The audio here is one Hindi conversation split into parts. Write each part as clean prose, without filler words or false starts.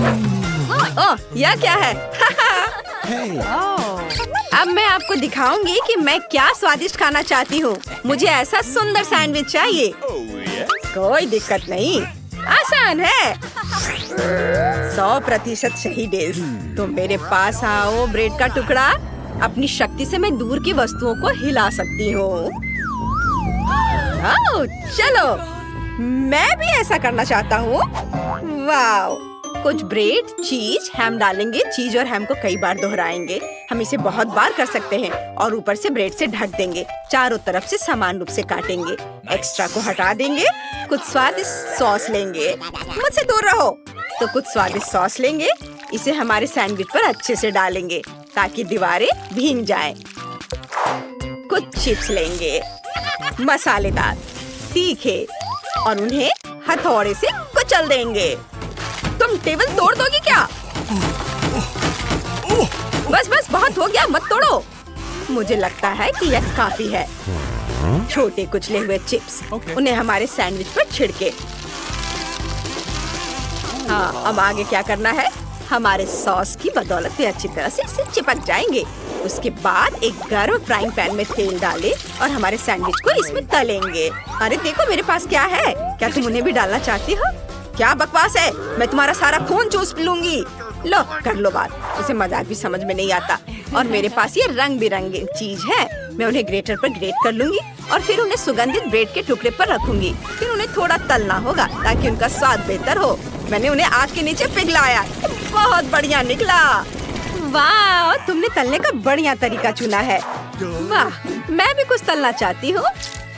ओह, यह क्या है? अब मैं आपको दिखाऊंगी कि मैं क्या स्वादिष्ट खाना चाहती हूँ। मुझे ऐसा सुंदर सैंडविच चाहिए। कोई दिक्कत नहीं, आसान है। 100% सही डेज। तुम मेरे पास आओ ब्रेड का टुकड़ा। अपनी शक्ति से मैं दूर की वस्तुओं को हिला सकती हूँ। चलो, मैं भी ऐसा करना चाहता हूँ। वाओ! कुछ ब्रेड, चीज, हैम डालेंगे। चीज और हैम को कई बार दोहराएंगे। हम इसे बहुत बार कर सकते हैं और ऊपर से ब्रेड से ढक देंगे। चारों तरफ से समान रूप से काटेंगे। एक्स्ट्रा को हटा देंगे। कुछ स्वादिष्ट सॉस लेंगे। मुझसे दूर रहो। तो कुछ स्वादिष्ट सॉस लेंगे। इसे हमारे सैंडविच पर अच्छे से डालेंगे ताकि दीवारें भीग जाएं। कुछ चिप्स लेंगे, मसालेदार, तीखे, और उन्हें हथौड़े से कुचल देंगे। तुम टेबल तोड़ दोगी क्या? बस बस, बहुत हो गया, मत तोड़ो। मुझे लगता है कि यह काफी है। छोटे कुचले हुए चिप्स, उन्हें हमारे सैंडविच पर छिड़के। हाँ, अब आगे क्या करना है? हमारे सॉस की बदौलत ये अच्छी तरह से इसे चिपक जाएंगे। उसके बाद एक गर्म फ्राइंग पैन में तेल डालें और हमारे सैंडविच को इसमें तलेंगे। अरे देखो मेरे पास क्या है। क्या तुम उन्हें भी डालना चाहती हो? क्या बकवास है, मैं तुम्हारा सारा खून चूस लूंगी। लो, कर लो बात। उसे मजाक भी समझ में नहीं आता। और मेरे पास ये रंग बिरंगी चीज है। मैं उन्हें ग्रेटर पर ग्रेट कर लूंगी और फिर उन्हें सुगंधित ब्रेड के टुकड़े पर रखूंगी। फिर उन्हें थोड़ा तलना होगा ताकि उनका स्वाद बेहतर हो। मैंने उन्हें आग के नीचे पिघलाया। बहुत बढ़िया निकला। वाह, तुमने तलने का बढ़िया तरीका चुना है। वाह, मैं भी कुछ तलना चाहती हूँ।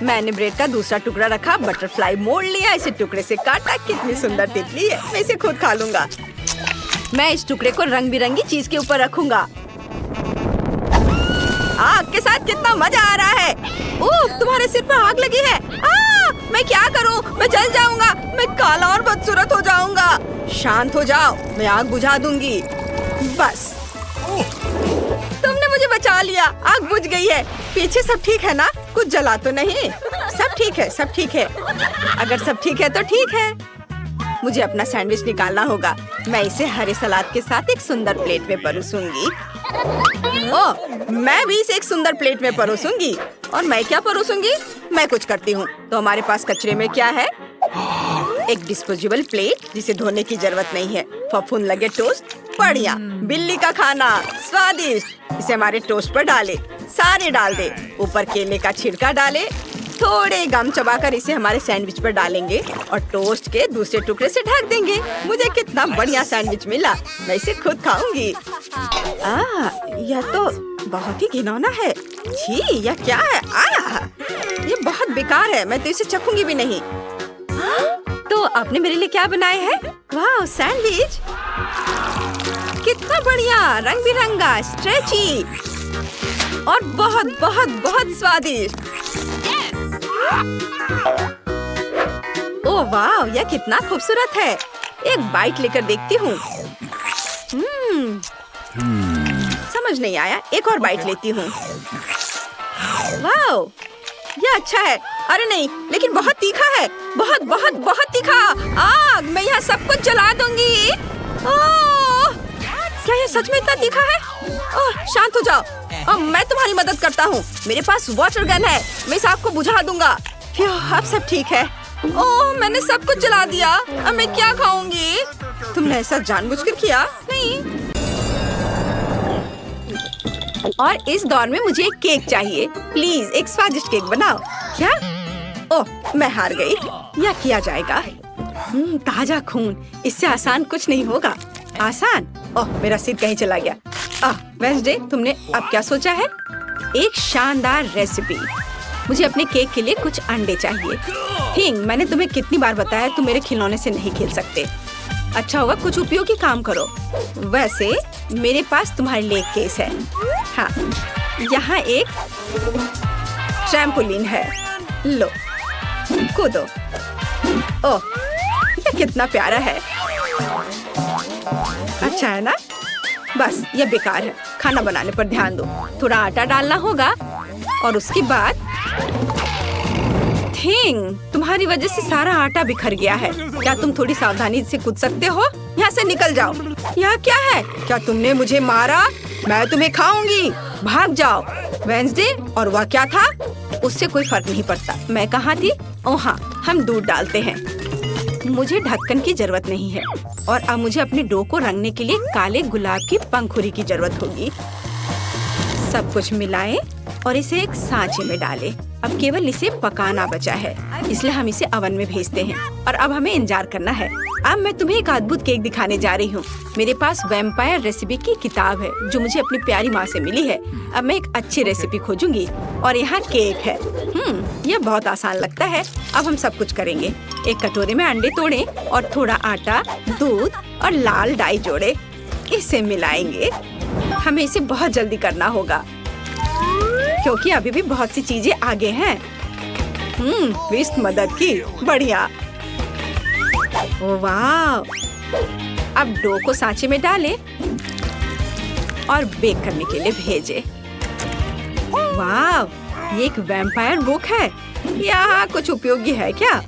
मैंने ब्रेड का दूसरा टुकड़ा रखा, बटरफ्लाई मोड़ लिया, इसे टुकड़े से काटा। कितनी सुंदर तितली है। मैं इसे खुद खा लूंगा। मैं इस टुकड़े को रंग बिरंगी चीज के ऊपर रखूंगा। आग के साथ कितना मजा आ रहा है। ओह, तुम्हारे सिर पर आग लगी है। मैं क्या करूं? मैं जल जाऊंगा। मैं काला और बदसूरत हो जाऊंगा। शांत हो जाओ, मैं आग बुझा दूंगी। बस, तुमने मुझे बचा लिया। आग बुझ गई है। पीछे सब ठीक है ना? कुछ जला तो नहीं? सब ठीक है, सब ठीक है। अगर सब ठीक है तो ठीक है। मुझे अपना सैंडविच निकालना होगा। मैं इसे हरे सलाद के साथ एक सुंदर प्लेट में परोसूंगी। ओह, मैं भी इसे एक सुंदर प्लेट में परोसूंगी। और मैं क्या परोसूंगी? मैं कुछ करती हूँ। तो हमारे पास कचरे में क्या है? एक डिस्पोजेबल प्लेट जिसे धोने की जरूरत नहीं है। फफूंद लगे टोस्ट, बढ़िया। बिल्ली का खाना, स्वादिष्ट। इसे हमारे टोस्ट पर डाले। सारे डाल दे। ऊपर केले का छिड़का डाले। थोड़े गम चबाकर इसे हमारे सैंडविच पर डालेंगे और टोस्ट के दूसरे टुकड़े से ढक देंगे। मुझे कितना बढ़िया सैंडविच मिला। मैं इसे खुद खाऊंगी। यह तो बहुत ही घिनौना है। छी, यह क्या है? ये बहुत बेकार है। मैं तो इसे चखूंगी भी नहीं। तो आपने मेरे लिए क्या बनाया है? वाह, सैंडविच कितना बढ़िया, रंग बिरंगा, स्ट्रेची और बहुत बहुत बहुत स्वादिष्ट। ओह वाह, यह कितना खूबसूरत है। एक बाइट लेकर देखती हूँ। समझ नहीं आया। एक और बाइट लेती हूँ। वाह, यह अच्छा है। अरे नहीं, लेकिन बहुत तीखा है। बहुत बहुत बहुत तीखा। आग, मैं यहाँ सब कुछ जला दूंगी। ओह, क्या यह सच में इतना तीखा है? ओह, शांत हो जाओ। अब मैं तुम्हारी मदद करता हूँ। मेरे पास वाटर गन है। मैं इस आग को बुझा दूंगा। अब सब ठीक है। ओह, मैंने सब कुछ जला दिया। अब मैं क्या खाऊंगी? तुमने ऐसा जानबूझकर किया? नहीं। और इस दौर में मुझे एक केक चाहिए। प्लीज एक स्वादिष्ट केक बनाओ। क्या? ओह, मैं हार गई। यह किया जाएगा। ताजा खून, इससे आसान कुछ नहीं होगा। आसान? ओह, मेरा सिर कहीं चला गया। वेंसडे, तुमने अब क्या सोचा है? एक शानदार रेसिपी। मुझे अपने केक के लिए कुछ अंडे चाहिए। हिंग, मैंने तुम्हें कितनी बार बताया तुम मेरे खिलौने से नहीं खेल सकते। अच्छा होगा कुछ उपयोगी काम करो। वैसे मेरे पास तुम्हारे लिए एक केस है। हाँ, यहाँ एक ट्रैम्पोलिन है। लो, कूदो। ओह, ये कितना प्यारा है। अच्छा है ना? बस, ये बेकार है। खाना बनाने पर ध्यान दो। थोड़ा आटा डालना होगा और उसके बाद थिंग तुम्हारी वजह से सारा आटा बिखर गया है। क्या तुम थोड़ी सावधानी से कूद सकते हो? यहाँ से निकल जाओ। यह क्या है? क्या तुमने मुझे मारा? मैं तुम्हें खाऊंगी। भाग जाओ। वेंसडे और वह क्या था? उससे कोई फर्क नहीं पड़ता। मैं कहाँ थी? ओह हाँ, हम दूध डालते हैं। मुझे ढक्कन की जरूरत नहीं है और अब मुझे अपने डो को रंगने के लिए काले गुलाब की पंखुड़ी की जरूरत होगी। सब कुछ मिलाएं और इसे एक सांचे में डालें। अब केवल इसे पकाना बचा है, इसलिए हम इसे ओवन में भेजते हैं और अब हमें इंतजार करना है। अब मैं तुम्हें एक अद्भुत केक दिखाने जा रही हूँ। मेरे पास वैम्पायर रेसिपी की किताब है जो मुझे अपनी प्यारी माँ से मिली है। अब मैं एक अच्छी रेसिपी खोजूंगी और यहाँ केक है। यह बहुत आसान लगता है। अब हम सब कुछ करेंगे। एक कटोरे में अंडे तोड़ें और थोड़ा आटा, दूध और लाल डाई जोड़े। इसे मिलाएंगे। हमें इसे बहुत जल्दी करना होगा क्योंकि अभी भी बहुत सी चीजें आगे हैं। विस्ट मदद की। बढ़िया। ओह वाह। अब डो को सांचे में डालें और बेक करने के लिए भेजें। वाह, ये एक वैम्पायर बुक है। यहाँ कुछ उपयोगी है क्या?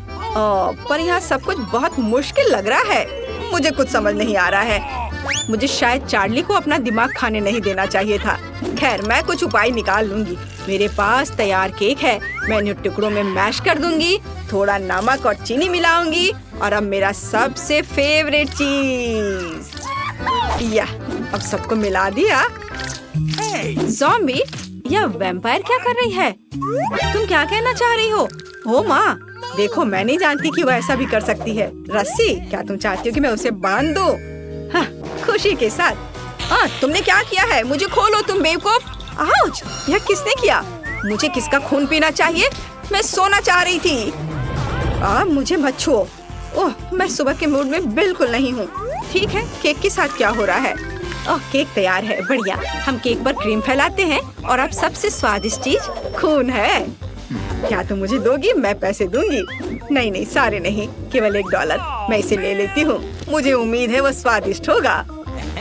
पर यहाँ सब कुछ बहुत मुश्किल लग रहा है। मुझे कुछ समझ नहीं आ रहा है। मुझे शायद चार्ली को अपना दिमाग खाने नहीं देना चाहिए था। खैर, मैं कुछ उपाय निकाल लूंगी। मेरे पास तैयार केक है। मैं इन्हें टुकड़ों में मैश कर दूंगी, थोड़ा नमक और चीनी मिलाऊंगी और अब मेरा सबसे फेवरेट चीज। अब सबको मिला दिया। ज़ॉम्बी, यह वैम्पायर क्या कर रही है? तुम क्या कहना चाह रही हो? ओ माँ, देखो, मैं नहीं जानती कि वो ऐसा भी कर सकती है। रस्सी, क्या तुम चाहती हो कि मैं उसे बांध दूं? हाँ, खुशी के साथ। तुमने क्या किया है? मुझे खोलो तुम बेवकूफ। आउच! यह किसने किया? मुझे किसका खून पीना चाहिए? मैं सोना चाह रही थी। मुझे मत छुओ। ओह, मैं सुबह के मूड में बिल्कुल नहीं हूँ। ठीक है, केक के साथ क्या हो रहा है? केक तैयार है। बढ़िया। हम केक पर क्रीम फैलाते हैं और अब सबसे स्वादिष्ट चीज खून है। क्या तुम मुझे दोगी? मैं पैसे दूंगी। नहीं, सारे नहीं, केवल $1। मैं इसे ले लेती हूँ। मुझे उम्मीद है वो स्वादिष्ट होगा।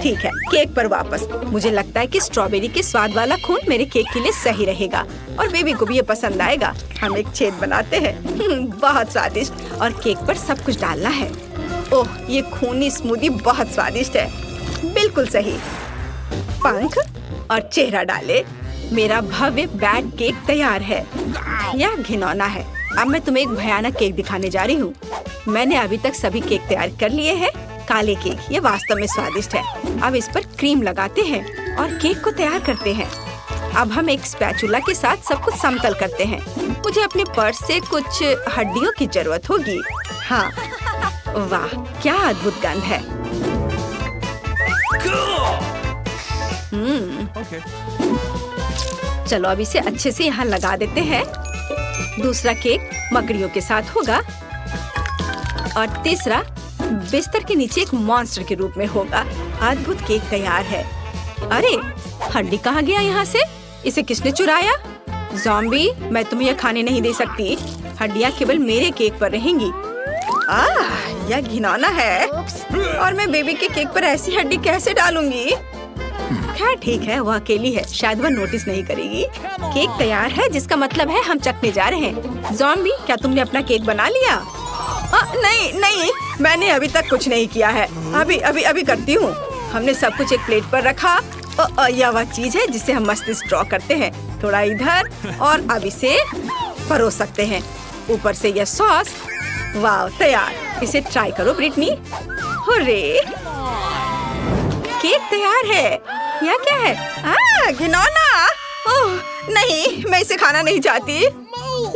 ठीक है, केक पर वापस। मुझे लगता है कि स्ट्रॉबेरी के स्वाद वाला खून मेरे केक के लिए सही रहेगा और बेबी को भी ये पसंद आएगा। हम एक छेद बनाते हैं। बहुत स्वादिष्ट। और केक पर सब कुछ डालना है। ओह, ये खूनी स्मूदी बहुत स्वादिष्ट है। बिल्कुल सही। पंख और चेहरा डाले। मेरा भव्य बैट केक तैयार है। यह घिनौना है। अब मैं तुम्हें एक भयानक केक दिखाने जा रही हूँ। मैंने अभी तक सभी केक तैयार कर लिए हैं। काले केक, ये वास्तव में स्वादिष्ट है। अब इस पर क्रीम लगाते हैं और केक को तैयार करते हैं। अब हम एक स्पैचुला के साथ सब कुछ समतल करते हैं। मुझे अपने पर्स से कुछ हड्डियों की जरूरत होगी। हाँ, वाह, क्या अद्भुत गंध है। चलो अब इसे अच्छे से यहाँ लगा देते हैं। दूसरा केक मकड़ियों के साथ होगा और तीसरा बिस्तर के नीचे एक मॉन्स्टर के रूप में होगा। अद्भुत केक तैयार है। अरे, हड्डी कहाँ गया यहाँ से? इसे किसने चुराया? ज़ॉम्बी, मैं तुम्हें यह खाने नहीं दे सकती। हड्डियाँ केवल मेरे केक पर रहेंगी। यह घिनौना है और मैं बेबी के केक पर ऐसी हड्डी कैसे डालूंगी? खैर ठीक है, वो अकेली है, शायद वह नोटिस नहीं करेगी। केक तैयार है, जिसका मतलब है हम चखने जा रहे हैं। ज़ॉम्बी, क्या तुमने अपना केक बना लिया? नहीं, मैंने अभी तक कुछ नहीं किया है। अभी करती हूँ। हमने सब कुछ एक प्लेट पर रखा। यह वह चीज है जिसे हम मस्तिष्क ड्रॉ करते हैं। थोड़ा इधर और अब इसे परोस सकते हैं। ऊपर से यह सॉस। वाह, तैयार। इसे ट्राई करो ब्रिटनी। हुर्रे, केक तैयार है। यह क्या है? घिनौना। ओह नहीं, मैं इसे खाना नहीं चाहती,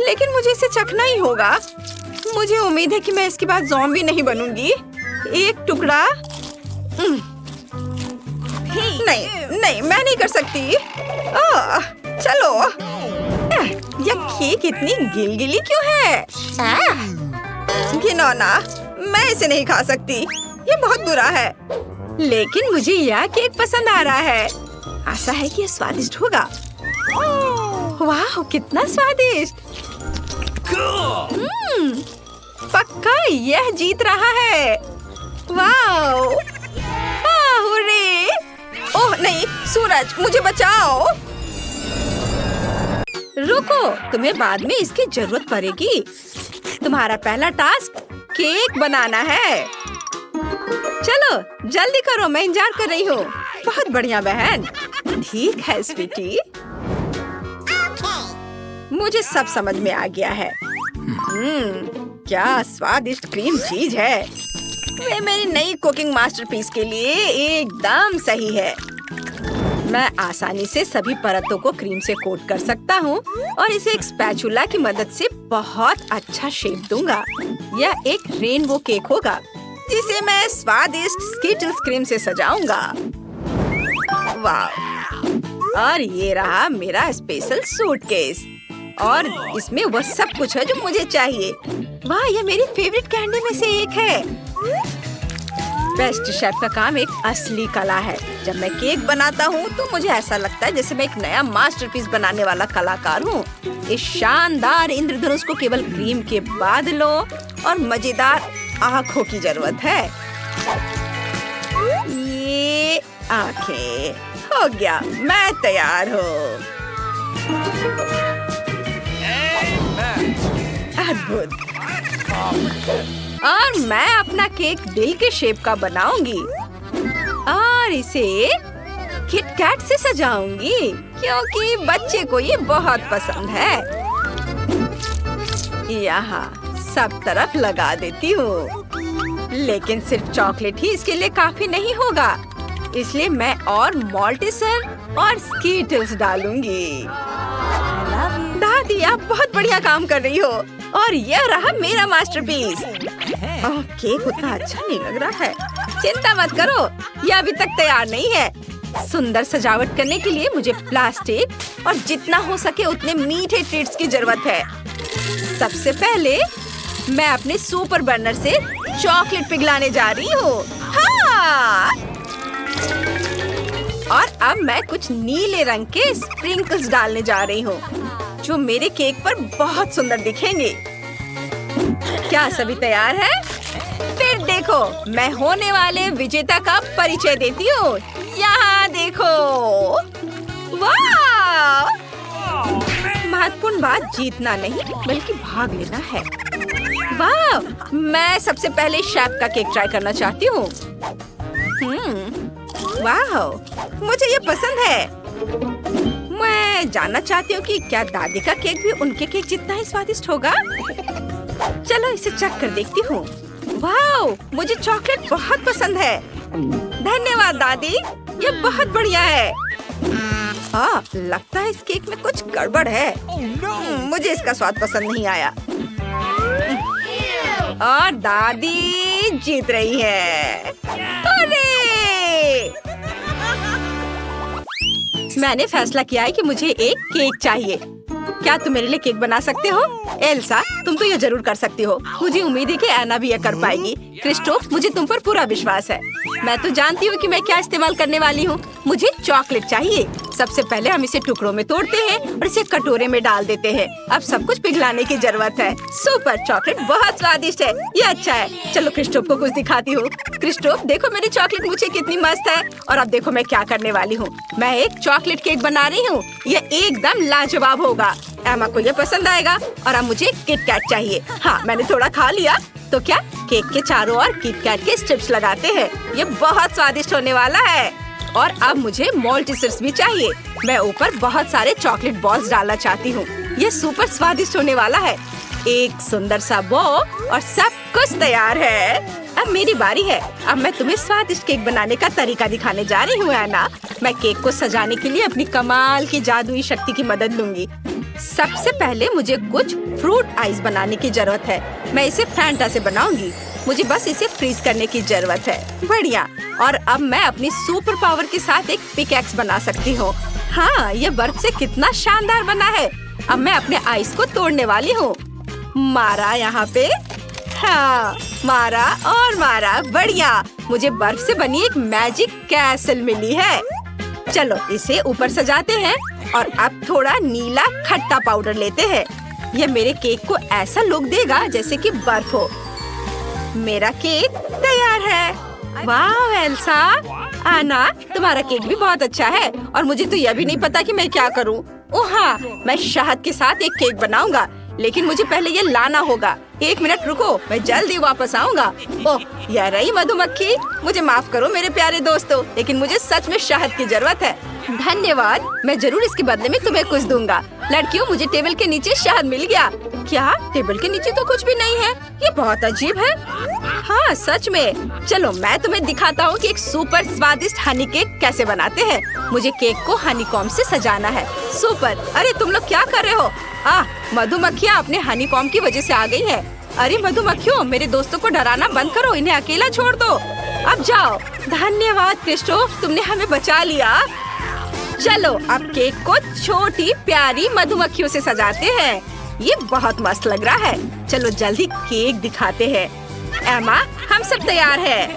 लेकिन मुझे इसे चखना ही होगा। मुझे उम्मीद है कि मैं इसके बाद ज़ॉम्बी नहीं बनूंगी। एक टुकड़ा। नहीं, मैं नहीं कर सकती। चलो। यह केक इतनी गिलगिली क्यों है? घिनौना, मैं इसे नहीं खा सकती। ये बहुत बुरा है। लेकिन मुझे यह केक पसंद आ रहा है। आशा है कि यह स्वादिष्ट होगा। वाह, कितना स्वादिष्ट। पक्का यह जीत रहा है। वाह, हुर्रे। ओह नहीं, सूरज, मुझे बचाओ। रुको, तुम्हें बाद में इसकी जरूरत पड़ेगी। तुम्हारा पहला टास्क केक बनाना है। चलो जल्दी करो, मैं इंतजार कर रही हूँ। बहुत बढ़िया बहन। ठीक है स्वीटी, मुझे सब समझ में आ गया है। क्या स्वादिष्ट क्रीम चीज है। वे मेरी नई कुकिंग मास्टरपीस के लिए एकदम सही है। मैं आसानी से सभी परतों को क्रीम से कोट कर सकता हूँ और इसे एक स्पैचुला की मदद से बहुत अच्छा शेप दूंगा। यह एक रेनबो केक होगा जिसे मैं स्वादिष्ट स्कीटल्स क्रीम से सजाऊंगा। वाह! और ये रहा मेरा स्पेशल सूटकेस और इसमें वह सब कुछ है जो मुझे चाहिए। वाह, यह मेरी फेवरेट कैंडी में से एक है। बेस्ट शेफ का काम एक असली कला है। जब मैं केक बनाता हूँ तो मुझे ऐसा लगता है जैसे मैं एक नया मास्टरपीस बनाने वाला कलाकार हूँ। इस शानदार इंद्रधनुष को केवल क्रीम के बादलों और मजेदार आँखों की जरूरत है। ये आँखें हो गया, मैं तैयार हूँ। अद्भुत। और मैं अपना केक दिल के शेप का बनाऊंगी और इसे किट कैट से सजाऊंगी क्योंकि बच्चे को ये बहुत पसंद है। यहाँ सब तरफ लगा देती हूँ, लेकिन सिर्फ चॉकलेट ही इसके लिए काफी नहीं होगा, इसलिए मैं और मॉल्टिसर और स्कीटल्स डालूंगी। दादी, आप बहुत बढ़िया काम कर रही हो और यह रहा मेरा मास्टरपीस। केक उतना अच्छा नहीं लग रहा है। चिंता मत करो, यह अभी तक तैयार नहीं है। सुंदर सजावट करने के लिए मुझे प्लास्टिक और जितना हो सके उतने मीठे ट्रीट्स की जरूरत है। सबसे पहले मैं अपने सुपर बर्नर से चॉकलेट पिघलाने जा रही हूँ। हाँ! और अब मैं कुछ नीले रंग के स्प्रिंकल्स डालने जा रही हूँ जो मेरे केक पर बहुत सुंदर दिखेंगे। क्या सभी तैयार हैं? फिर देखो, मैं होने वाले विजेता का परिचय देती हूँ। यहाँ देखो। वाह! महत्वपूर्ण बात जीतना नहीं बल्कि भाग लेना है। वाह! मैं सबसे पहले शेफ का केक ट्राई करना चाहती हूँ। वाह! मुझे ये पसंद है। मैं जानना चाहती हूँ कि क्या दादी का केक भी उनके केक जितना ही स्वादिष्ट होगा। चलो इसे चख कर देखती हूँ। वाह! मुझे चॉकलेट बहुत पसंद है। धन्यवाद दादी, ये बहुत बढ़िया है। लगता है इस केक में कुछ गड़बड़ है। मुझे इसका स्वाद पसंद नहीं आया। और दादी जीत रही है। अरे! मैंने फैसला किया है कि मुझे एक केक चाहिए। क्या तुम मेरे लिए केक बना सकते हो? एल्सा, तुम तो ये जरूर कर सकती हो। मुझे उम्मीद है कि एना भी ये कर पाएगी। क्रिस्टोफ, मुझे तुम पर पूरा विश्वास है। मैं तो जानती हूँ कि मैं क्या इस्तेमाल करने वाली हूँ। मुझे चॉकलेट चाहिए। सबसे पहले हम इसे टुकड़ों में तोड़ते हैं और इसे कटोरे में डाल देते हैं। अब सब कुछ पिघलाने की जरूरत है। सुपर! चॉकलेट बहुत स्वादिष्ट है। ये अच्छा है। चलो क्रिस्टोफ को कुछ दिखाती हूँ। क्रिस्टोफ, देखो मेरी चॉकलेट मुझे कितनी मस्त है। और अब देखो मैं क्या करने वाली हूँ। मैं एक चॉकलेट केक बना रही हूँ। ये एकदम लाजवाब होगा। एमा को ये पसंद आएगा। और अब मुझे किट कैट चाहिए। हाँ, मैंने थोड़ा खा लिया। तो क्या केक के चारों ओर किट कैट के स्ट्रिप्स लगाते हैं। ये बहुत स्वादिष्ट होने वाला है। और अब मुझे मॉल्टिसर्स भी चाहिए। मैं ऊपर बहुत सारे चॉकलेट बॉल्स डालना चाहती हूँ। ये सुपर स्वादिष्ट होने वाला है। एक सुंदर सा बो और सब कुछ तैयार है। अब मेरी बारी है। अब मैं तुम्हें स्वादिष्ट केक बनाने का तरीका दिखाने जा रही हूँ एना। मैं केक को सजाने के लिए अपनी कमाल की जादुई शक्ति की मदद लूंगी। सबसे पहले मुझे कुछ फ्रूट आइस बनाने की जरूरत है। मैं इसे फैंटा से बनाऊंगी। मुझे बस इसे फ्रीज करने की जरूरत है। बढ़िया। और अब मैं अपनी सुपर पावर के साथ एक पिकैक्स बना सकती हूँ। हाँ, ये बर्फ से कितना शानदार बना है। अब मैं अपने आइस को तोड़ने वाली हूँ। मारा यहाँ पे। हाँ, मारा और मारा। बढ़िया। मुझे बर्फ से बनी एक मैजिक कैसल मिली है। चलो इसे ऊपर सजाते हैं और अब थोड़ा नीला खट्टा पाउडर लेते हैं। यह मेरे केक को ऐसा लुक देगा जैसे कि बर्फ हो। मेरा केक तैयार है। वाह एल्सा, आना, तुम्हारा केक भी बहुत अच्छा है और मुझे तो यह भी नहीं पता कि मैं क्या करूं। ओह हाँ, मैं शहद के साथ एक केक बनाऊंगा, लेकिन मुझे पहले ये लाना होगा। 1 मिनट रुको, मैं जल्दी वापस आऊंगा। ओह, यह रही मधुमक्खी। मुझे माफ करो मेरे प्यारे दोस्तों, लेकिन मुझे सच में शहद की जरूरत है। धन्यवाद, मैं जरूर इसके बदले में तुम्हें कुछ दूंगा। लड़कियों, मुझे टेबल के नीचे शहद मिल गया। क्या? टेबल के नीचे तो कुछ भी नहीं है। ये बहुत अजीब है। हाँ सच में। चलो मैं तुम्हें दिखाता हूँ कि एक सुपर स्वादिष्ट हनी केक कैसे बनाते हैं। मुझे केक को हनी कॉम्ब से सजाना है। सुपर। अरे तुम लोग क्या कर रहे हो? मधुमक्खियाँ अपने हनी कॉम्ब की वजह से आ गई है। अरे मधुमक्खियों, मेरे दोस्तों को डराना बंद करो, इन्हें अकेला छोड़ दो। अब जाओ। धन्यवाद क्रिस्टोफ, तुमने हमें बचा लिया। चलो अब केक को छोटी प्यारी मधुमक्खियों से सजाते हैं। ये बहुत मस्त लग रहा है। चलो जल्दी केक दिखाते हैं। एमा, हम सब तैयार हैं।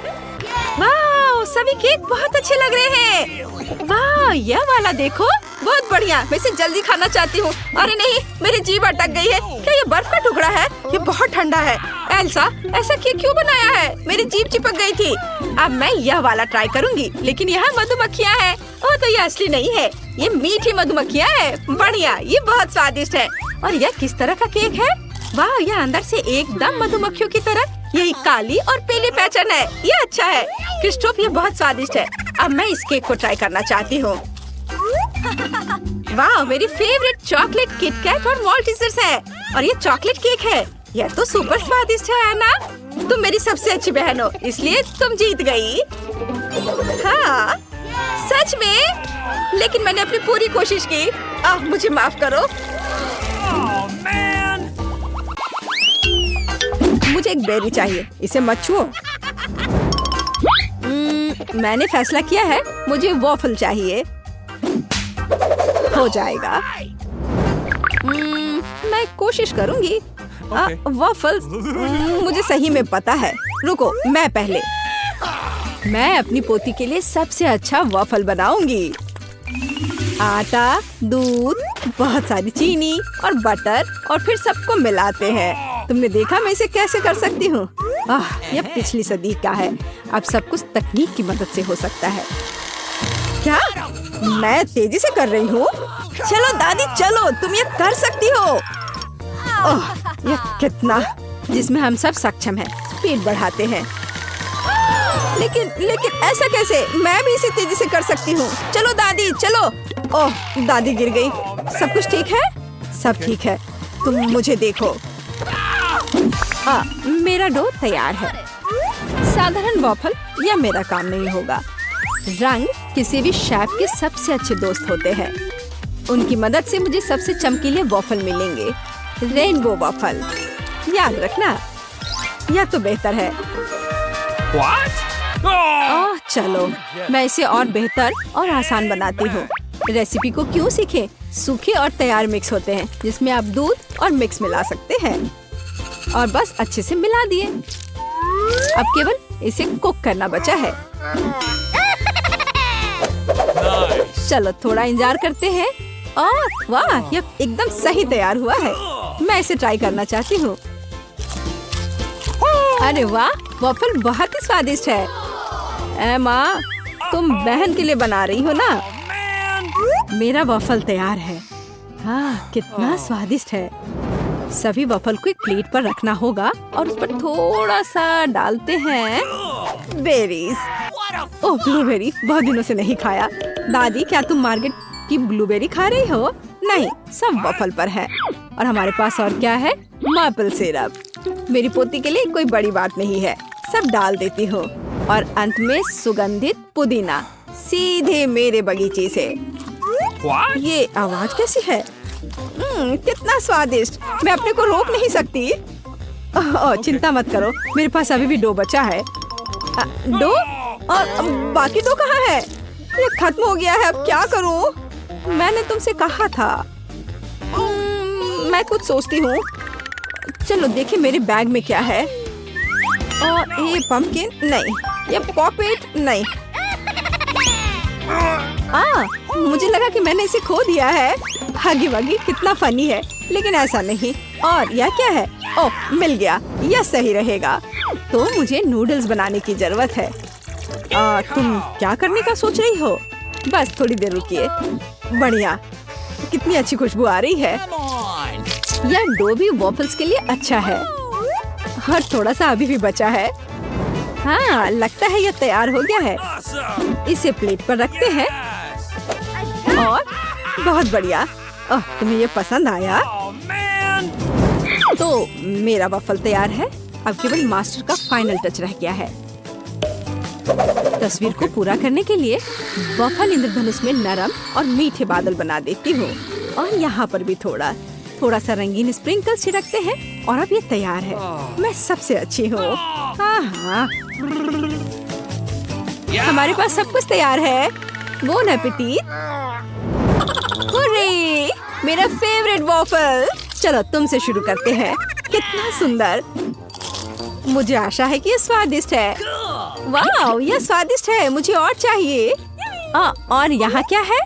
वाह, सभी केक बहुत अच्छे लग रहे हैं। वाह, यह वाला देखो, बहुत बढ़िया। मैं इसे जल्दी खाना चाहती हूँ। अरे नहीं, मेरी जीभ अटक गई है। क्या ये बर्फ का टुकड़ा है? ये बहुत ठंडा है। एल्सा, ऐसा केक क्यों बनाया है? मेरी जीभ चिपक गई थी। अब मैं यह वाला ट्राई करूँगी, लेकिन यहाँ मधुमक्खियाँ हैं। ओह, तो ये असली नहीं है, ये मीठी मधुमक्खियाँ हैं। बढ़िया, ये बहुत स्वादिष्ट है। और यह किस तरह का केक है? वाह, यह अंदर से एकदम मधुमक्खियों की तरह। यही काली और पीली पैटर्न है। ये अच्छा है क्रिस्टोफ, ये बहुत स्वादिष्ट है। अब मैं इस केक को ट्राई करना चाहती हूँ। वाह, मेरी फेवरेट चॉकलेट किटकैट और मॉल्टीजर्स है। और ये चॉकलेट केक है। यह तो सुपर स्वादिष्ट है ना? तुम मेरी सबसे अच्छी बहन हो, इसलिए तुम जीत गई। हाँ सच में, लेकिन मैंने अपनी पूरी कोशिश की। मुझे माफ करो। मुझे एक बेरी चाहिए, इसे मत छुओ। मैंने फैसला किया है, मुझे वॉफल चाहिए। हो जाएगा। मैं कोशिश करूंगी। वॉफल्स मुझे सही में पता है। रुको, मैं पहले। मैं अपनी पोती के लिए सबसे अच्छा वॉफल बनाऊंगी। आटा, दूध, बहुत सारी चीनी और बटर, और फिर सबको मिलाते हैं। तुमने देखा मैं इसे कैसे कर सकती हूँ? यह पिछली सदी का है। अब सब कुछ तकनीक की मदद से हो सकता है। क्या मैं तेजी से कर रही हूँ? चलो दादी, चलो, तुम ये कर सकती हो। यह कितना, जिसमें हम सब सक्षम हैं। स्पीड बढ़ाते हैं। लेकिन ऐसा कैसे? मैं भी इसे तेजी से कर सकती हूँ। चलो दादी, चलो। ओह, दादी गिर गई। सब कुछ ठीक है? सब ठीक है। तुम मुझे देखो। मेरा डो तैयार है। साधारण वॉफल यह मेरा काम नहीं होगा। रंग किसी भी शेफ के सबसे अच्छे दोस्त होते हैं। उनकी मदद से मुझे सबसे चमकीले वॉफल मिलेंगे। रेनबो वॉफल, याद रखना, यह तो बेहतर है। चलो मैं इसे और बेहतर और आसान बनाती हूँ। रेसिपी को क्यों सीखें? सूखे और तैयार मिक्स होते हैं, जिसमें आप दूध और मिक्स मिला सकते हैं। और बस अच्छे से मिला दिए। अब केवल इसे कुक करना बचा है। चलो थोड़ा इंतजार करते हैं। वाह, यह एकदम सही तैयार हुआ है। मैं इसे ट्राई करना चाहती हूँ। अरे वाह, वॉफल बहुत ही स्वादिष्ट है। माँ, तुम बहन के लिए बना रही हो ना? मेरा वॉफल तैयार है। कितना स्वादिष्ट है। सभी वॉफल को एक प्लेट पर रखना होगा और उस पर थोड़ा सा डालते हैं बेरीज। ओह, ब्लूबेरी बहुत दिनों से नहीं खाया। दादी, क्या तुम मार्केट की ब्लूबेरी खा रही हो? नहीं, सब वॉफल पर है। और हमारे पास और क्या है? Maple syrup. मेरी पोती के लिए कोई बड़ी बात नहीं है, सब डाल देती हूँ। और अंत में सुगंधित पुदीना, सीधे मेरे बगीचे से। ये आवाज कैसी है? कितना स्वादिष्ट। मैं अपने को रोक नहीं सकती। चिंता मत करो, मेरे पास अभी भी डो बचा है। डो? और बाकी डो कहाँ है? ये खत्म हो गया है। अब क्या करूं? मैंने तुमसे कहा था। मैं कुछ सोचती हूँ। चलो देखें मेरे बैग में क्या है। ये पंपकिन नहीं, ये पॉपेट नहीं। मुझे लगा कि मैंने इसे खो दिया है। हगी वगी, कितना फनी है, लेकिन ऐसा नहीं। और यह क्या है? ओह, मिल गया। यह सही रहेगा। तो मुझे नूडल्स बनाने की जरूरत है। तुम क्या करने का सोच रही हो? बस थोड़ी देर रुकिए। बढ़िया, कितनी अच्छी खुशबू आ रही है। यह डो भी वॉफल्स के लिए अच्छा है और थोड़ा सा अभी भी बचा है। हाँ, लगता है यह तैयार हो गया है। इसे प्लेट पर रखते हैं और बहुत बढ़िया। ओह, तुम्हें ये पसंद आया? तो मेरा वॉफल तैयार है। अब केवल मास्टर का फाइनल टच रह गया है। तस्वीर को पूरा करने के लिए वॉफल इंद्रधनुष में नरम और मीठे बादल बना देती हूँ। और यहाँ पर भी थोड़ा सा रंगीन स्प्रिंकल छिड़कते हैं और अब ये तैयार है। मैं सबसे अच्छी हूँ। हाँ, हमारे पास सब कुछ तैयार है। Bone appétit. हुर्रे, मेरा फेवरेट वॉफल। चलो तुमसे शुरू करते हैं। कितना सुंदर। मुझे आशा है कि ये स्वादिष्ट है। वाह, यह स्वादिष्ट है। मुझे और चाहिए। और यहाँ क्या है?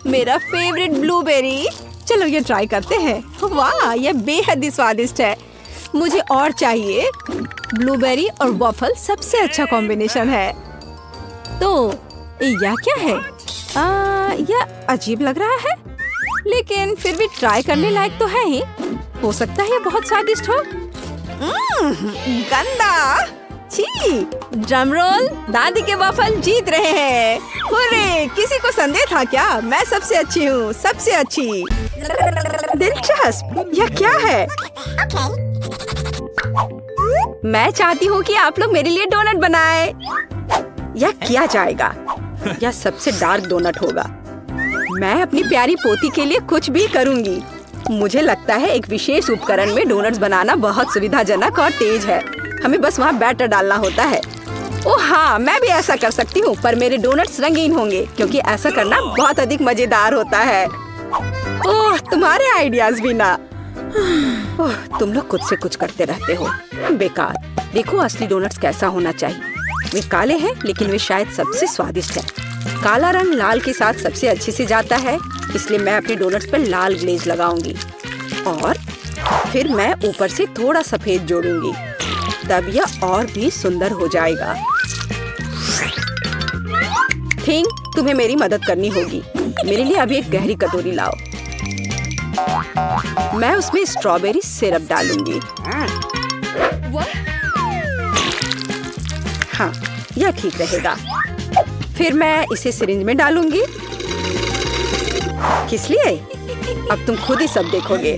मेरा फेवरेट ब्लूबेरी। चलो ये ट्राई करते हैं। वाह, यह बेहद ही स्वादिष्ट है। मुझे और चाहिए। ब्लूबेरी और वॉफल सबसे अच्छा कॉम्बिनेशन है। तो यह क्या है? यह अजीब लग रहा है, लेकिन फिर भी ट्राई करने लायक तो है ही। हो सकता है यह बहुत स्वादिष्ट हो। गंदा। छी। Drum roll. दादी के वॉफल जीत रहे हैं। हुर्रे, किसी को संदेह था क्या? मैं सबसे अच्छी हूँ, सबसे अच्छी। दिलचस्प। यह क्या है? मैं चाहती हूँ कि आप लोग मेरे लिए डोनट बनाएं। यह किया जाएगा। यह सबसे डार्क डोनट होगा। मैं अपनी प्यारी पोती के लिए कुछ भी करूँगी। मुझे लगता है एक विशेष उपकरण में डोनट्स बनाना बहुत सुविधाजनक और तेज है। हमें बस वहाँ बैटर डालना होता है। ओह हाँ, मैं भी ऐसा कर सकती हूँ, पर मेरे डोनट्स रंगीन होंगे क्योंकि ऐसा करना बहुत अधिक मजेदार होता है। ओह, तुम्हारे आइडियाज भी ना। ओह, तुम लोग खुद से कुछ करते रहते हो। बेकार। देखो असली डोनट्स कैसा होना चाहिए। वे काले हैं, लेकिन वे शायद सबसे स्वादिष्ट है। काला रंग लाल के साथ सबसे अच्छे से जाता है, इसलिए मैं अपनी डोनट्स पर लाल ग्लेज लगाऊंगी और फिर मैं ऊपर से थोड़ा सफेद जोड़ूंगी। तब यह और भी सुंदर हो जाएगा। थिंग, तुम्हें मेरी मदद करनी होगी। मेरे लिए अभी एक गहरी कटोरी लाओ। मैं उसमें स्ट्रॉबेरी सिरप डालूंगी। हाँ, यह ठीक रहेगा। फिर मैं इसे सिरिंज में डालूंगी। किस लिए? अब तुम खुद ही सब देखोगे।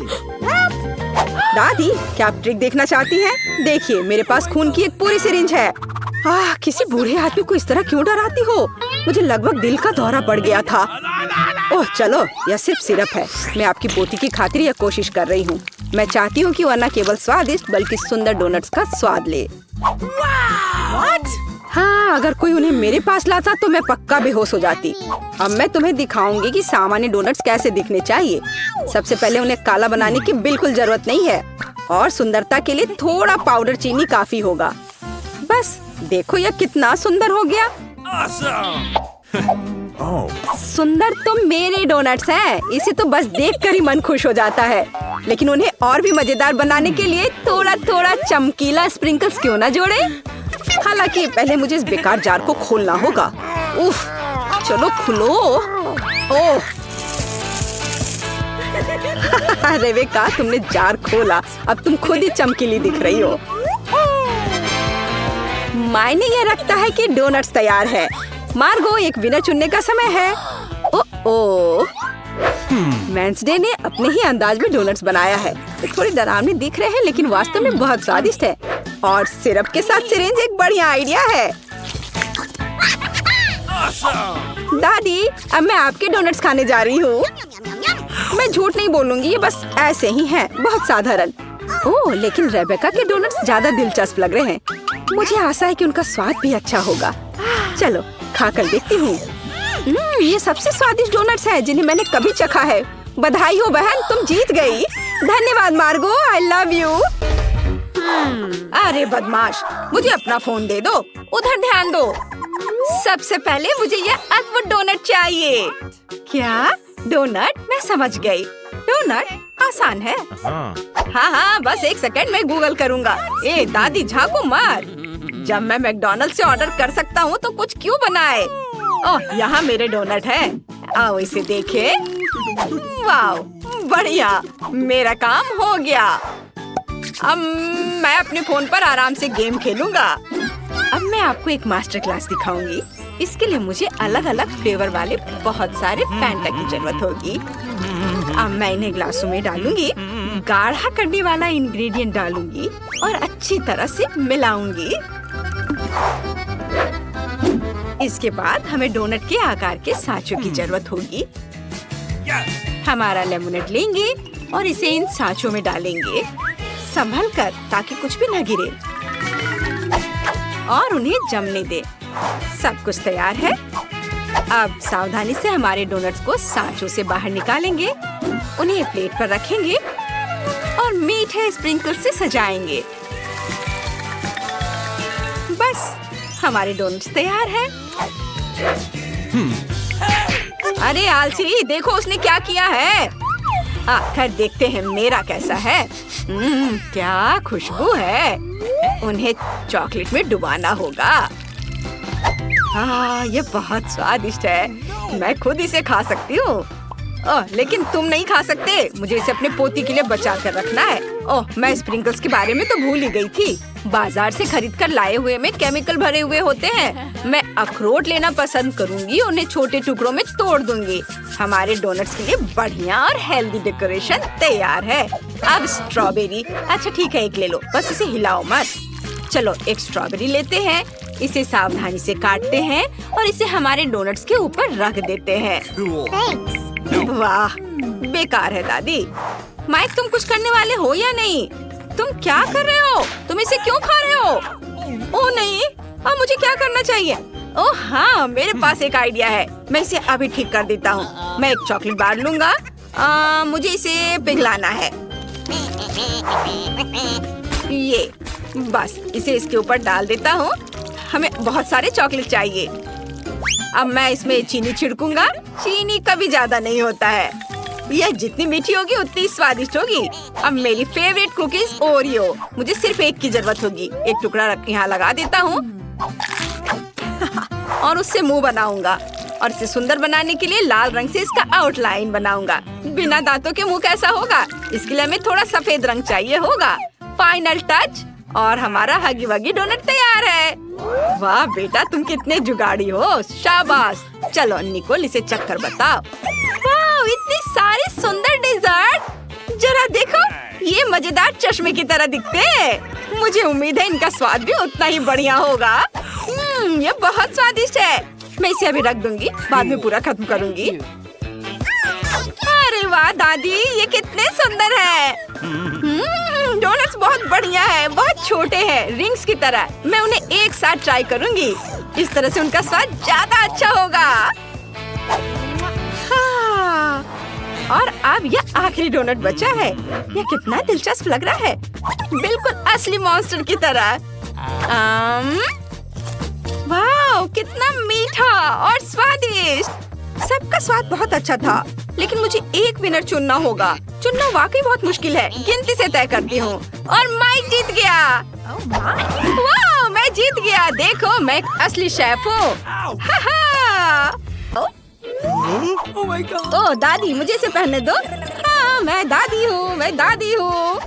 दादी, क्या आप ट्रिक देखना चाहती हैं? देखिए, मेरे पास खून की एक पूरी सिरिंज है। किसी बूढ़े आदमी को इस तरह क्यों डराती हो? मुझे लगभग दिल का दौरा पड़ गया था। ओह चलो, यह सिर्फ सिरप है। मैं आपकी पोती की खातिर यह कोशिश कर रही हूँ। मैं चाहती हूँ कि वह न केवल स्वादिष्ट बल्कि सुंदर डोनट्स का स्वाद ले। हाँ, अगर कोई उन्हें मेरे पास लाता तो मैं पक्का बेहोश हो जाती। अब मैं तुम्हें दिखाऊंगी कि सामान्य डोनट्स कैसे दिखने चाहिए। सबसे पहले उन्हें काला बनाने की बिल्कुल जरूरत नहीं है और सुंदरता के लिए थोड़ा पाउडर चीनी काफी होगा। बस देखो यह कितना सुंदर हो गया। सुंदर तो मेरे डोनट्स हैं। इसे तो बस देखकर ही मन खुश हो जाता है, लेकिन उन्हें और भी मजेदार बनाने के लिए थोड़ा थोड़ा चमकीला स्प्रिंकल्स क्यों ना जोड़े। हालांकि पहले मुझे इस बेकार जार को खोलना होगा। उफ, चलो खुलो। ओह, रेबेका, तुमने जार खोला। अब तुम खुद ही चमकीली दिख रही हो। मायने ये रखता है कि डोनट्स तैयार है। मार्गो, एक विनर चुनने का समय है। ओह, वेंसडे ने अपने ही अंदाज में डोनट्स बनाया है। थोड़ी डरावनी दिख रहे हैं, लेकिन वास्तव में बहुत स्वादिष्ट है। और सिरप के साथ सिरिंज एक बढ़िया आइडिया है। दादी, अब मैं आपके डोनट्स खाने जा रही हूँ। मैं झूठ नहीं बोलूंगी, ये बस ऐसे ही हैं, बहुत साधारण। ओह, लेकिन रेबेका के डोनट्स ज्यादा दिलचस्प लग रहे हैं। मुझे आशा है कि उनका स्वाद भी अच्छा होगा। चलो खाकर देखती हूँ। ये सबसे स्वादिष्ट डोनट्स हैं जिन्हें मैंने कभी चखा है। बधाई हो बहन, तुम जीत गई। धन्यवाद मार्गो, आई लव यू। अरे बदमाश, मुझे अपना फोन दे दो। उधर ध्यान दो। सबसे पहले मुझे यह अद्भुत डोनट चाहिए। क्या डोनट? मैं समझ गई। डोनट आसान है। हाँ, बस एक सेकंड में गूगल करूँगा। ए दादी, झांको मत। जब मैं मैकडॉनल्ड्स से ऑर्डर कर सकता हूँ तो कुछ क्यों बनाए। ओह, यहाँ मेरे डोनट है। आओ इसे देखें। वाह, बढ़िया, मेरा काम हो गया। अब मैं अपने फोन पर आराम से गेम खेलूंगा। अब मैं आपको एक मास्टर क्लास दिखाऊंगी। इसके लिए मुझे अलग अलग फ्लेवर वाले बहुत सारे फैंटा की जरूरत होगी। अब मैं इन्हें ग्लासों में डालूंगी, गाढ़ा करने वाला इंग्रेडिएंट डालूंगी और अच्छी तरह से मिलाऊंगी। इसके बाद हमें डोनट के आकार के सांचों की जरूरत होगी। हमारा लेमोनेड लेंगे और इसे इन सांचों में डालेंगे, संभल कर ताकि कुछ भी न गिरे, और उन्हें जमने दे। सब कुछ तैयार है। अब सावधानी से हमारे डोनट्स को सांचों से बाहर निकालेंगे, उन्हें प्लेट पर रखेंगे और मीठे स्प्रिंकल से सजाएंगे। बस हमारे डोनट्स तैयार हैं। अरे आलसी, देखो उसने क्या किया है। आकर देखते हैं मेरा कैसा है। क्या खुशबू है। उन्हें चॉकलेट में डुबाना होगा। ये बहुत स्वादिष्ट है। मैं खुद इसे खा सकती हूँ। लेकिन तुम नहीं खा सकते। मुझे इसे अपने पोती के लिए बचा कर रखना है। मैं स्प्रिंकल्स के बारे में तो भूल ही गई थी। बाजार से खरीद कर लाए हुए में केमिकल भरे हुए होते हैं। मैं अखरोट लेना पसंद करूंगी, उन्हें छोटे टुकड़ों में तोड़ दूंगी। हमारे डोनट्स के लिए बढ़िया और हेल्दी डेकोरेशन तैयार है। अब स्ट्रॉबेरी। अच्छा ठीक है, एक ले लो, बस इसे हिलाओ मत। चलो एक स्ट्रॉबेरी लेते हैं, इसे सावधानी से काटते हैं और इसे हमारे डोनट्स के ऊपर रख देते हैं। वाह, बेकार है दादी। माइक, तुम कुछ करने वाले हो या नहीं? तुम क्या कर रहे हो? तुम इसे क्यों खा रहे हो? ओह नहीं, अब मुझे क्या करना चाहिए? ओह हाँ, मेरे पास एक आइडिया है। मैं इसे अभी ठीक कर देता हूँ। मैं एक चॉकलेट बार लूंगा। मुझे इसे पिघलाना है। ये बस, इसे इसके ऊपर डाल देता हूँ। हमें बहुत सारे चॉकलेट चाहिए। अब मैं इसमें चीनी छिड़कूंगा। चीनी कभी ज्यादा नहीं होता है। यह जितनी मीठी होगी उतनी स्वादिष्ट होगी। अब मेरी फेवरेट कुकीज ओरियो। मुझे सिर्फ एक की जरूरत होगी। एक टुकड़ा यहाँ लगा देता हूँ और उससे मुंह बनाऊंगा। और इसे सुंदर बनाने के लिए लाल रंग से इसका आउटलाइन बनाऊंगा। बिना दांतों के मुंह कैसा होगा? इसके लिए हमें थोड़ा सफेद रंग चाहिए होगा। फाइनल टच और हमारा हगी वगी डोनट तैयार है। वाह बेटा, तुम कितने जुगाड़ी हो। शाबाश। चलो निकोल, इसे चक्कर बताओ। वाह, इतनी सारी सुंदर डेजर्ट। जरा देखो, ये मजेदार चश्मे की तरह दिखते हैं। मुझे उम्मीद है इनका स्वाद भी उतना ही बढ़िया होगा। ये बहुत स्वादिष्ट है। मैं इसे अभी रख दूंगी, बाद में पूरा खत्म करूंगी। अरे वाह दादी, ये कितने सुंदर है। डोनट्स बहुत बढ़िया है, बहुत छोटे हैं, रिंग्स की तरह। मैं उन्हें एक साथ ट्राई करूंगी। इस तरह से उनका स्वाद ज्यादा अच्छा होगा। हाँ। और अब यह आखिरी डोनट बचा है। यह कितना दिलचस्प लग रहा है, बिल्कुल असली मॉन्स्टर की तरह। वाह, कितना मीठा और स्वादिष्ट। सबका स्वाद बहुत अच्छा था, लेकिन मुझे एक विनर चुनना होगा। चुनना वाकई बहुत मुश्किल है। गिनती से तय करती हूँ। और माइक जीत गया। वाह, मैं जीत गया। देखो, मैं एक असली शेफ हूँ। ओह दादी, मुझे इसे पहनने दो। हाँ, मैं दादी हूँ, मैं दादी हूँ।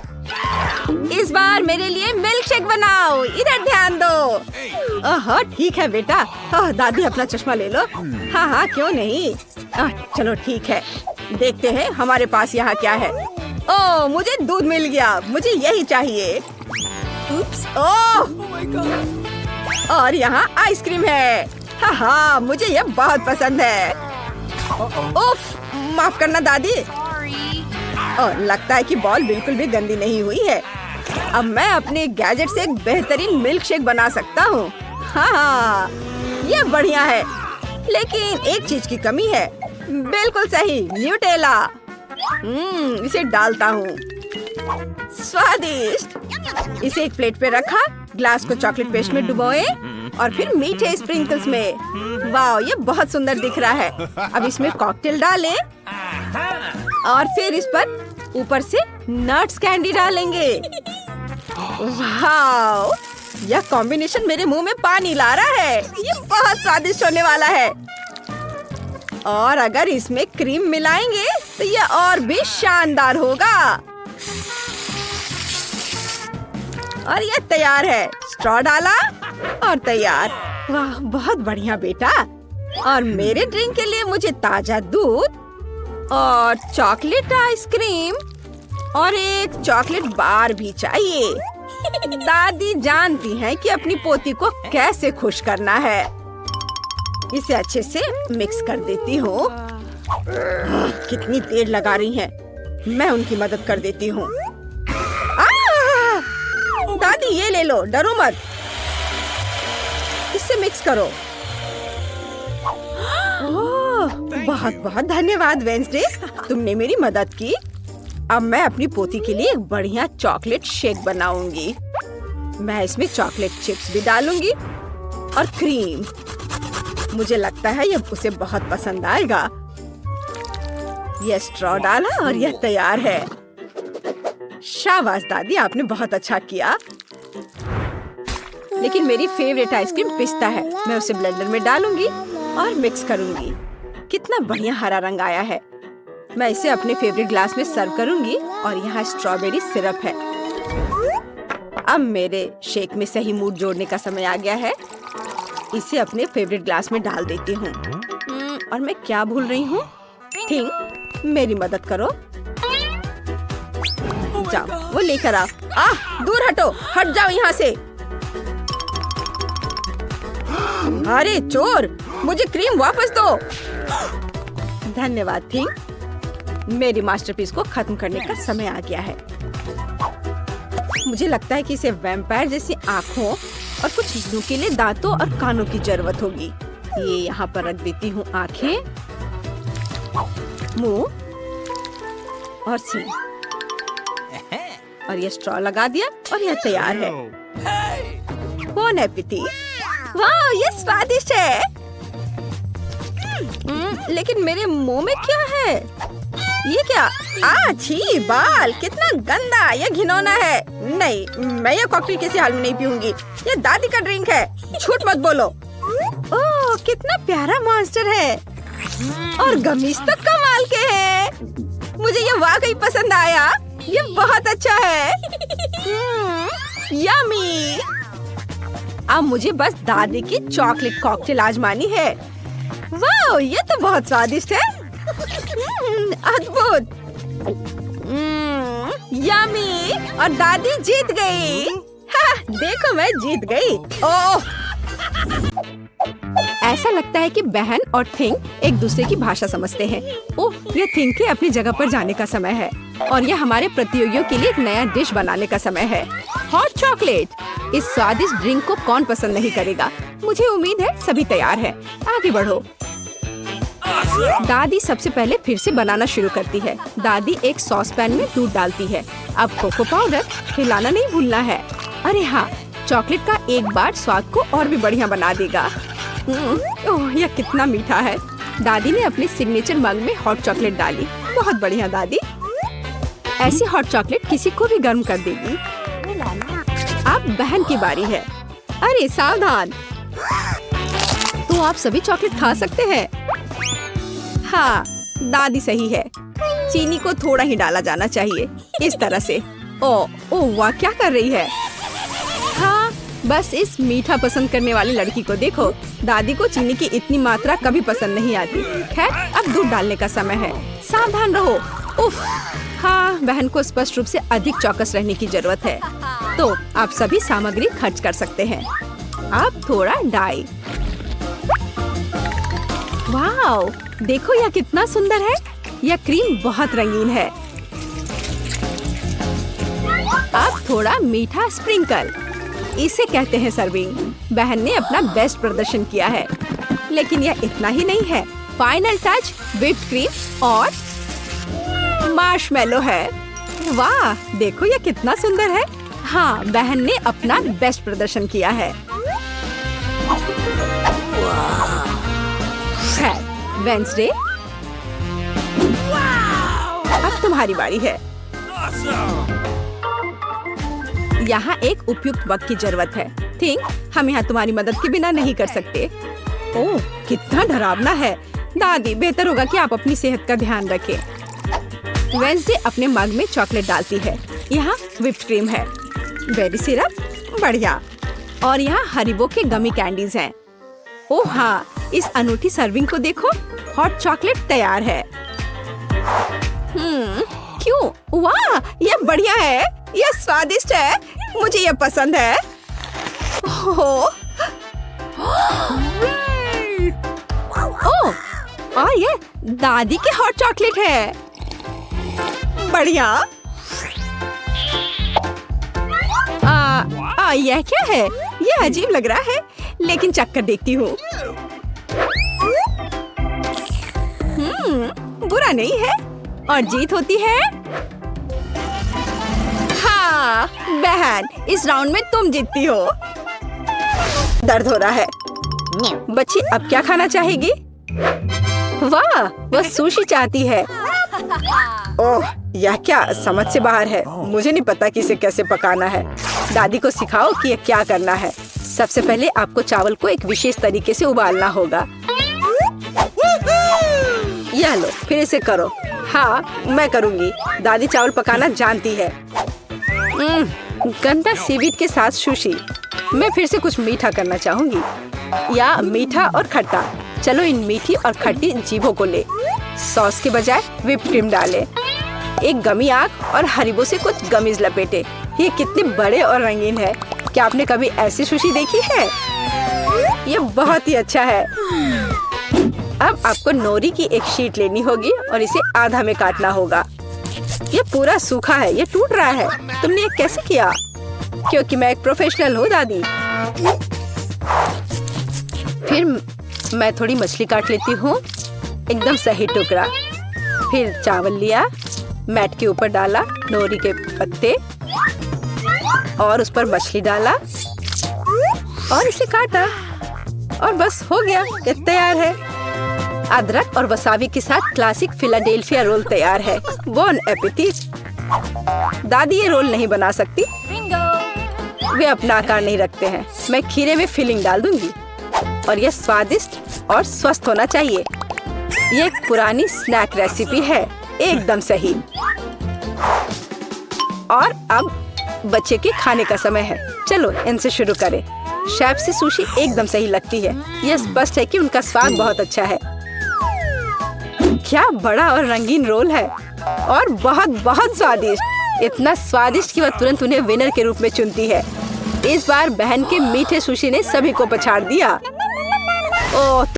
इस बार मेरे लिए मिल्क शेक बनाओ। इधर ध्यान दो। ओह ठीक है बेटा। दादी, अपना चश्मा ले लो। हाँ हाँ, क्यों नहीं। चलो ठीक है, देखते हैं हमारे पास यहाँ क्या है। ओह, मुझे दूध मिल गया। मुझे यही चाहिए। ओह, और यहाँ आइसक्रीम है। हाँ हाँ, मुझे यह बहुत पसंद है। उफ, माफ करना दादी। और लगता है कि बॉल बिल्कुल भी गंदी नहीं हुई है। अब मैं अपने गैजेट से एक बेहतरीन मिल्क शेक बना सकता हूँ। हाँ, ये बढ़िया है, लेकिन एक चीज की कमी है। बिल्कुल सही, न्यूटेला। इसे डालता हूँ। स्वादिष्ट। इसे एक प्लेट पे रखा, ग्लास को चॉकलेट पेस्ट में डुबोए और फिर मीठे स्प्रिंकल्स में। वाह, ये बहुत सुंदर दिख रहा है। अब इसमें कॉकटेल डालें और फिर इस पर ऊपर से नट्स कैंडी डालेंगे। वाह, यह कॉम्बिनेशन मेरे मुंह में पानी ला रहा है। ये बहुत स्वादिष्ट होने वाला है। और अगर इसमें क्रीम मिलाएंगे तो ये और भी शानदार होगा। और ये तैयार है। स्ट्रॉ डाला और तैयार। वाह, बहुत बढ़िया बेटा। और मेरे ड्रिंक के लिए मुझे ताजा दूध और चॉकलेट आइसक्रीम और एक चॉकलेट बार भी चाहिए। दादी जानती हैं कि अपनी पोती को कैसे खुश करना है। इसे अच्छे से मिक्स कर देती हूँ। कितनी देर लगा रही हैं। मैं उनकी मदद कर देती हूँ। दादी ये ले लो, डरो मत। इससे मिक्स करो। ओह, बहुत बहुत धन्यवाद वेंसडे, तुमने मेरी मदद की। अब मैं अपनी पोती के लिए एक बढ़िया चॉकलेट शेक बनाऊंगी। मैं इसमें चॉकलेट चिप्स भी डालूंगी और क्रीम। मुझे लगता है यह उसे बहुत पसंद आएगा। यह स्ट्रॉ डाला और यह तैयार है। शाबाश दादी, आपने बहुत अच्छा किया। लेकिन मेरी फेवरेट आइसक्रीम पिस्ता है। मैं उसे ब्लेंडर में डालूंगी और मिक्स करूंगी। कितना बढ़िया हरा रंग आया है। मैं इसे अपने फेवरेट ग्लास में सर्व करूंगी और यहाँ स्ट्रॉबेरी सिरप है। अब मेरे शेक में सही मूड जोड़ने का समय आ गया है। इसे अपने फेवरेट ग्लास में डाल देती हूँ। और मैं क्या भूल रही हूँ? थिंक, मेरी मदद करो। जाओ, वो लेकर आओ। दूर हटो, हट जाओ यहाँ से। अरे चोर, मुझे क्रीम वापस दो। धन्यवाद थिंक। मेरी मास्टरपीस को खत्म करने का समय आ गया है। मुझे लगता है कि इसे वैम्पायर जैसी आँखों और कुछ नुकीले दांतों और कानों की जरूरत होगी। ये यहाँ पर रख देती हूँ। आँखें, मुंह और सींग। और ये स्ट्रॉ लगा दिया और यह तैयार है। Bone appétit. वाह, ये स्वादिष्ट है। लेकिन मेरे मुंह में क्या है? ये क्या? छी, बाल कितना गंदा। ये घिनौना है। नहीं, मैं ये कॉकटेल किसी हाल में नहीं पीऊंगी। ये दादी का ड्रिंक है। झूठ मत बोलो। ओह, कितना प्यारा मॉन्स्टर है। और गमीज तो कमाल के हैं। मुझे ये वाकई पसंद आया। ये बहुत अच्छा है। यम्मी। अब मुझे बस दादी की चॉकलेट कॉकटेल आजमानी है। वाह, ये तो बहुत स्वादिष्ट है। अद्भुत। यम्मी। और दादी जीत गई। देखो, मैं जीत गई। ओह, ऐसा लगता है कि बहन और थिंक एक दूसरे की भाषा समझते हैं। ओह, ये थिंक के अपनी जगह पर जाने का समय है और यह हमारे प्रतियोगियों के लिए एक नया डिश बनाने का समय है। Hot chocolate. इस स्वादिष्ट ड्रिंक को कौन पसंद नहीं करेगा। मुझे उम्मीद है सभी तैयार हैं। आगे बढ़ो। दादी सबसे पहले फिर से बनाना शुरू करती है। दादी एक सॉस पैन में दूध डालती है। अब कोको पाउडर हिलाना नहीं भूलना है। अरे हाँ, चॉकलेट का एक बार स्वाद को और भी बढ़िया बना देगा। ओह, यह कितना मीठा है। दादी ने अपने सिग्नेचर मग में हॉट चॉकलेट डाली। बहुत बढ़िया दादी। ऐसी हॉट चॉकलेट किसी को भी गर्म कर देगी। अब बहन की बारी है। अरे सावधान। तो आप सभी चॉकलेट खा सकते हैं। हाँ, दादी सही है। चीनी को थोड़ा ही डाला जाना चाहिए, इस तरह से। ओह वाह, क्या कर रही है? हाँ, बस इस मीठा पसंद करने वाली लड़की को देखो। दादी को चीनी की इतनी मात्रा कभी पसंद नहीं आती। खैर, अब दूध डालने का समय है। सावधान रहो। उफ, हाँ, बहन को स्पष्ट रूप से अधिक चौकस रहने की जरूरत है। तो आप सभी सामग्री खर्च कर सकते हैं। अब थोड़ा डाई। वाओ, देखो यह कितना सुंदर है। यह क्रीम बहुत रंगीन है। अब थोड़ा मीठा स्प्रिंकल। इसे कहते हैं सर्विंग। बहन ने अपना बेस्ट प्रदर्शन किया है। लेकिन यह इतना ही नहीं है। फाइनल टच व्हिप्ड क्रीम और मार्शमेलो है। वाह, देखो यह कितना सुंदर है। हाँ, बहन ने अपना बेस्ट प्रदर्शन किया है। वेंसडे, अब तुम्हारी बारी है। यहाँ एक उपयुक्त वक्त की जरूरत है। थिंक, हम यहाँ तुम्हारी मदद के बिना नहीं कर सकते। ओह, कितना डरावना है। दादी, बेहतर होगा कि आप अपनी सेहत का ध्यान रखें। वेंसडे अपने मग में चॉकलेट डालती है। यहाँ व्हिप्ड क्रीम है, बेरी सिरप, बढ़िया। और यहाँ हरिबो के गमी कैंडीज हैं। ओह हाँ, इस अनूठी सर्विंग को देखो, हॉट चॉकलेट तैयार है। क्यों? वाह, ये बढ़िया है, ये स्वादिष्ट है, मुझे ये पसंद है। ओह, और ये दादी के हॉट चॉकलेट है, बढ़िया। यह क्या है? यह अजीब लग रहा है, लेकिन चक्कर देखती हूँ। बुरा नहीं है, और जीत होती है। हाँ बहन, इस राउंड में तुम जीतती हो। दर्द हो रहा है। बच्ची अब क्या खाना चाहेगी? वाह, वह सुशी चाहती है। ओह, यह क्या समझ से बाहर है। मुझे नहीं पता कि इसे कैसे पकाना है। दादी को सिखाओ कि यह क्या करना है। सबसे पहले आपको चावल को एक विशेष तरीके से उबालना होगा। यह लो, फिर इसे करो। हाँ, मैं करूँगी। दादी चावल पकाना जानती है। गंदा सीवीड के साथ सुशी। मैं फिर से कुछ मीठा करना चाहूँगी, या मीठा और खट्टा। चलो इन मीठी और खट्टी जीभों को ले। सॉस के बजाय व्हिप्ड क्रीम डालें। एक गमी आग और हरिबो से कुछ गमीज लपेटे। ये कितने बड़े और रंगीन है। क्या आपने कभी ऐसी सुशी देखी है? ये बहुत ही अच्छा है। अब आपको नोरी की एक शीट लेनी होगी और इसे आधा में काटना होगा। ये पूरा सूखा है, ये टूट रहा है। तुमने ये कैसे किया? क्योंकि मैं एक प्रोफेशनल हूँ दादी। फिर मैं थोड़ी मछली काट लेती हूँ, एकदम सही टुकड़ा। फिर चावल लिया, मैट के ऊपर डाला, नोरी के पत्ते और उस पर मछली डाला और इसे काटा और बस हो गया, ये तैयार है। अदरक और वसाबी के साथ क्लासिक फिलाडेल्फिया रोल तैयार है। Bone appétit. दादी ये रोल नहीं बना सकती, वे अपना आकार नहीं रखते हैं। मैं खीरे में फिलिंग डाल दूंगी और यह स्वादिष्ट और स्वस्थ होना चाहिए। ये एक पुरानी स्नैक रेसिपी है, एकदम सही। और अब बच्चे के खाने का समय है। चलो इनसे शुरू करें। शेफ से सुशी एकदम सही लगती है। यह स्पष्ट है कि उनका स्वाद बहुत अच्छा है। क्या बड़ा और रंगीन रोल है और बहुत बहुत स्वादिष्ट। इतना स्वादिष्ट कि वह तुरंत उन्हें विनर के रूप में चुनती है। इस बार बहन के मीठे सुशी ने सभी को पछाड़ दिया। ओह